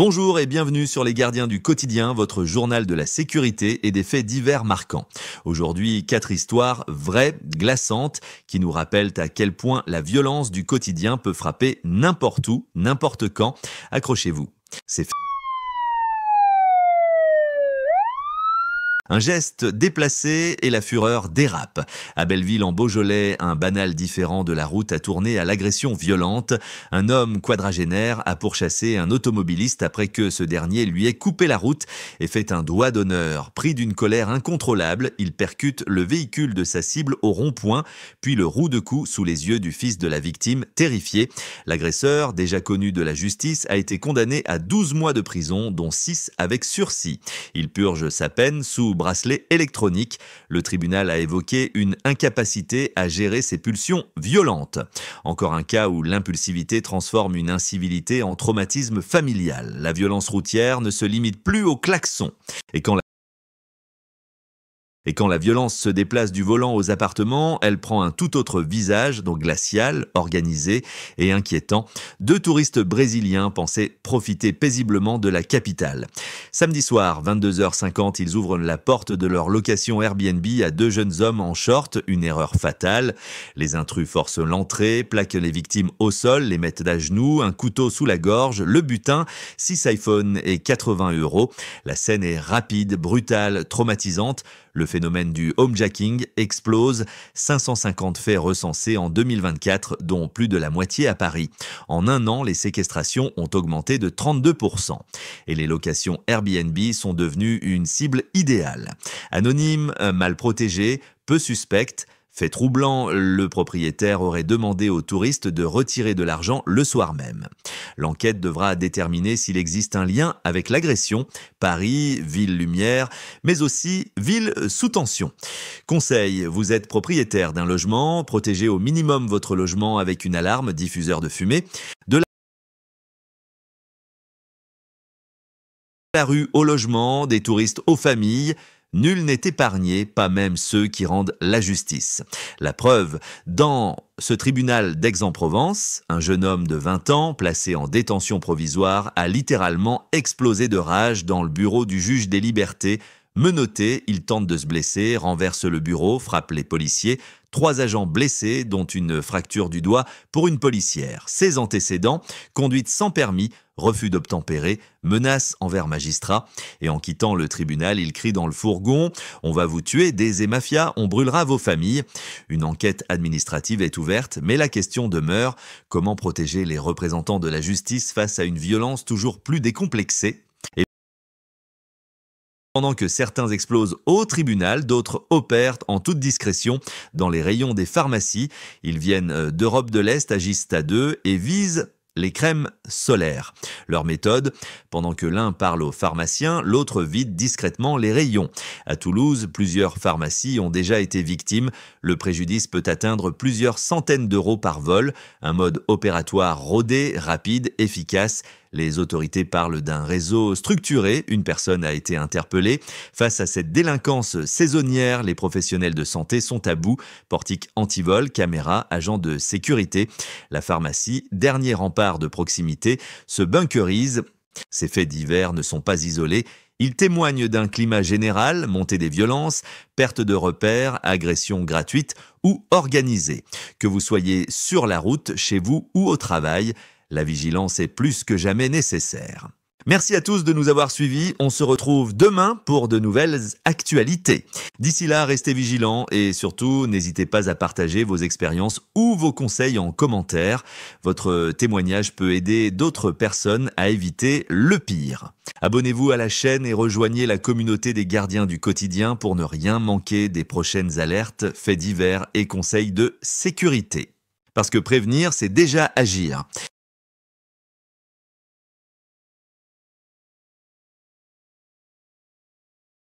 Bonjour et bienvenue sur Les Gardiens du quotidien, votre journal de la sécurité et des faits divers marquants. Aujourd'hui, 4 histoires vraies, glaçantes, qui nous rappellent à quel point la violence du quotidien peut frapper n'importe où, n'importe quand. Accrochez-vous. C'est un geste déplacé et la fureur dérape. À Belleville, en Beaujolais, un banal différent de la route a tourné à l'agression violente. Un homme quadragénaire a pourchassé un automobiliste après que ce dernier lui ait coupé la route et fait un doigt d'honneur. Pris d'une colère incontrôlable, il percute le véhicule de sa cible au rond-point, puis le roue de coups sous les yeux du fils de la victime, terrifié. L'agresseur, déjà connu de la justice, a été condamné à 12 mois de prison, dont 6 avec sursis. Il purge sa peine sous bracelet électronique. Le tribunal a évoqué une incapacité à gérer ses pulsions violentes. Encore un cas où l'impulsivité transforme une incivilité en traumatisme familial. La violence routière ne se limite plus au klaxon. Et quand la violence se déplace du volant aux appartements, elle prend un tout autre visage, donc glacial, organisé et inquiétant. 2 touristes brésiliens pensaient profiter paisiblement de la capitale. Samedi soir, 22h50, ils ouvrent la porte de leur location Airbnb à 2 jeunes hommes en short, une erreur fatale. Les intrus forcent l'entrée, plaquent les victimes au sol, les mettent à genoux, un couteau sous la gorge, le butin, 6 iPhones et 80 €. La scène est rapide, brutale, traumatisante. Le phénomène du homejacking explose, 550 faits recensés en 2024, dont plus de la moitié à Paris. En un an, les séquestrations ont augmenté de 32%. Et les locations Airbnb sont devenues une cible idéale. Anonyme, mal protégé, peu suspecte. Fait troublant, le propriétaire aurait demandé aux touristes de retirer de l'argent le soir même. L'enquête devra déterminer s'il existe un lien avec l'agression, Paris, ville lumière, mais aussi ville sous tension. Conseil, vous êtes propriétaire d'un logement, protégez au minimum votre logement avec une alarme diffuseur de fumée. De la rue au logement, des touristes aux familles. Nul n'est épargné, pas même ceux qui rendent la justice. La preuve, dans ce tribunal d'Aix-en-Provence, un jeune homme de 20 ans, placé en détention provisoire, a littéralement explosé de rage dans le bureau du juge des libertés. Menotté, il tente de se blesser, renverse le bureau, frappe les policiers. 3 agents blessés, dont une fracture du doigt pour une policière. Ses antécédents, conduite sans permis, refus d'obtempérer, menaces envers magistrats. Et en quittant le tribunal, il crie dans le fourgon « On va vous tuer, des et mafias, on brûlera vos familles ». Une enquête administrative est ouverte, mais la question demeure – comment protéger les représentants de la justice face à une violence toujours plus décomplexée ? Pendant que certains explosent au tribunal, d'autres opèrent en toute discrétion dans les rayons des pharmacies. Ils viennent d'Europe de l'Est, agissent à 2 et visent les crèmes solaires. Leur méthode, pendant que l'un parle aux pharmaciens, l'autre vide discrètement les rayons. À Toulouse, plusieurs pharmacies ont déjà été victimes. Le préjudice peut atteindre plusieurs centaines d'euros par vol. Un mode opératoire rodé, rapide, efficace. Les autorités parlent d'un réseau structuré. Une personne a été interpellée. Face à cette délinquance saisonnière, les professionnels de santé sont à bout. Portique antivol, caméras, agents de sécurité. La pharmacie, dernier rempart de proximité, se bunkerise. Ces faits divers ne sont pas isolés. Ils témoignent d'un climat général, montée des violences, perte de repères, agressions gratuites ou organisées. Que vous soyez sur la route, chez vous ou au travail, la vigilance est plus que jamais nécessaire. Merci à tous de nous avoir suivis. On se retrouve demain pour de nouvelles actualités. D'ici là, restez vigilants et surtout, n'hésitez pas à partager vos expériences ou vos conseils en commentaire. Votre témoignage peut aider d'autres personnes à éviter le pire. Abonnez-vous à la chaîne et rejoignez la communauté des gardiens du quotidien pour ne rien manquer des prochaines alertes, faits divers et conseils de sécurité. Parce que prévenir, c'est déjà agir.